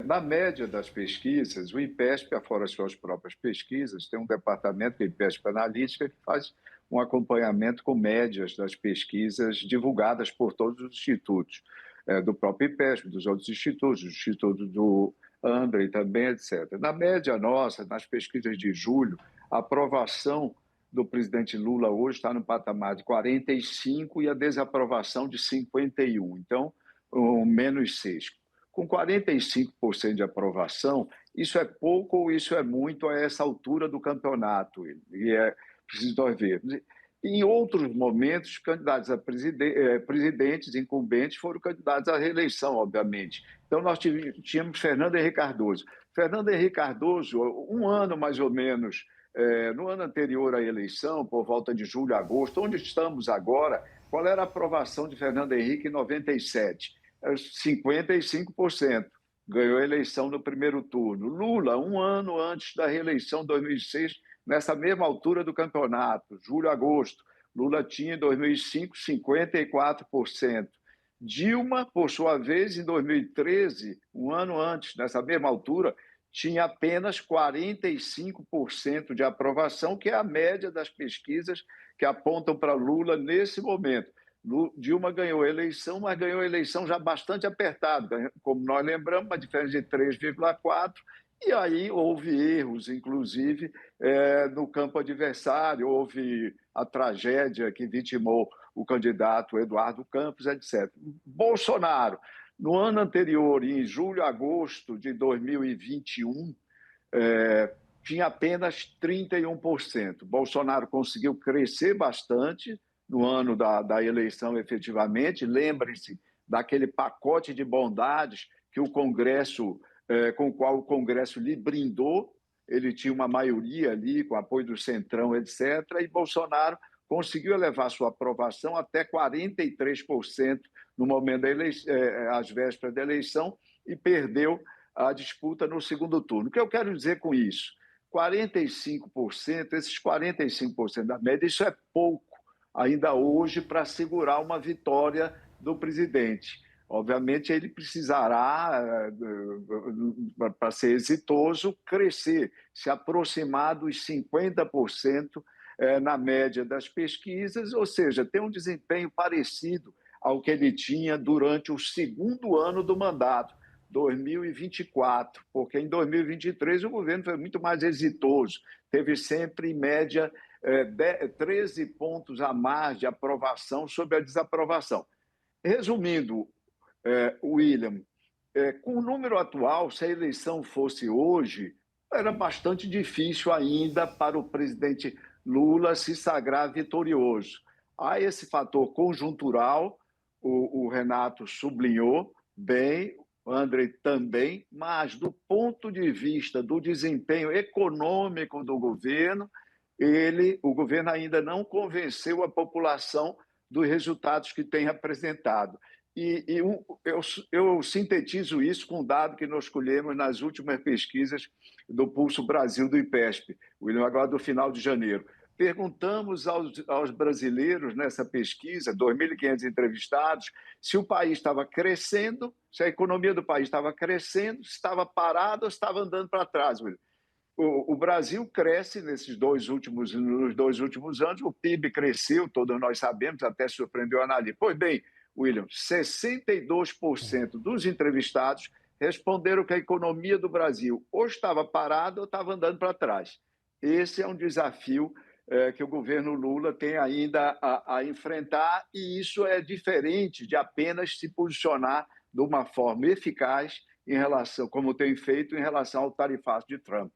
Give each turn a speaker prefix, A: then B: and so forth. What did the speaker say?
A: Na média das pesquisas, o IPESP, afora as suas próprias pesquisas, tem um departamento, que é o IPESP Analítica, que faz um acompanhamento com médias das pesquisas divulgadas por todos os institutos, do próprio IPESP, dos outros institutos, do Instituto do André também, etc. Na média nossa, nas pesquisas de julho, a aprovação do presidente Lula hoje está no patamar de 45 e a desaprovação de 51. Então, um menos 6. Com 45% de aprovação, isso é pouco ou isso é muito a essa altura do campeonato? E é preciso nós ver. Em outros momentos, candidatos a presidentes, incumbentes, foram candidatos à reeleição, obviamente. Então, nós tínhamos Fernando Henrique Cardoso. Fernando Henrique Cardoso, um ano mais ou menos, no ano anterior à eleição, por volta de julho, agosto, onde estamos agora, qual era a aprovação de Fernando Henrique em 97? 55%. Ganhou a eleição no primeiro turno. Lula, um ano antes da reeleição, 2006, nessa mesma altura do campeonato, julho, agosto, Lula tinha em 2005 54%. Dilma, por sua vez, em 2013, um ano antes, nessa mesma altura, tinha apenas 45% de aprovação, que é a média das pesquisas que apontam para Lula nesse momento. Dilma ganhou a eleição, mas ganhou a eleição já bastante apertada, como nós lembramos, uma diferença de 3,4%, e aí houve erros, inclusive, no campo adversário, houve a tragédia que vitimou o candidato Eduardo Campos, etc. Bolsonaro, no ano anterior, em julho, agosto de 2021, tinha apenas 31%. Bolsonaro conseguiu crescer bastante no ano da eleição, efetivamente. Lembrem-se daquele pacote de bondades que o Congresso, com o qual o Congresso lhe brindou. Ele tinha uma maioria ali, com apoio do Centrão, etc., e Bolsonaro conseguiu elevar sua aprovação até 43% no momento da eleição, às vésperas da eleição, e perdeu a disputa no segundo turno. O que eu quero dizer com isso? 45%, esses 45% da média, isso é pouco ainda hoje para segurar uma vitória do presidente. Obviamente, ele precisará, para ser exitoso, crescer, se aproximar dos 50% na média das pesquisas, ou seja, ter um desempenho parecido ao que ele tinha durante o segundo ano do mandato, 2024, porque em 2023 o governo foi muito mais exitoso, teve sempre, em média, 13 pontos a mais de aprovação sobre a desaprovação. Resumindo, William, com o número atual, se a eleição fosse hoje, era bastante difícil ainda para o presidente Lula se sagrar vitorioso. Há esse fator conjuntural, o Renato sublinhou bem, o André também, mas do ponto de vista do desempenho econômico do governo, o governo ainda não convenceu a população dos resultados que tem apresentado. Eu sintetizo isso com um dado que nós colhemos nas últimas pesquisas do Pulso Brasil do IPESP, agora do final de janeiro. Perguntamos aos brasileiros nessa pesquisa, 2.500 entrevistados, se o país estava crescendo, se a economia do país estava crescendo, se estava parado ou estava andando para trás. O Brasil cresce nos dois últimos anos, o PIB cresceu, todos nós sabemos, até surpreendeu a análise. Pois bem, William, 62% dos entrevistados responderam que a economia do Brasil ou estava parada ou estava andando para trás. Esse é um desafio que o governo Lula tem ainda a enfrentar, e isso é diferente de apenas se posicionar de uma forma eficaz em relação, como tem feito, em relação ao tarifaço de Trump.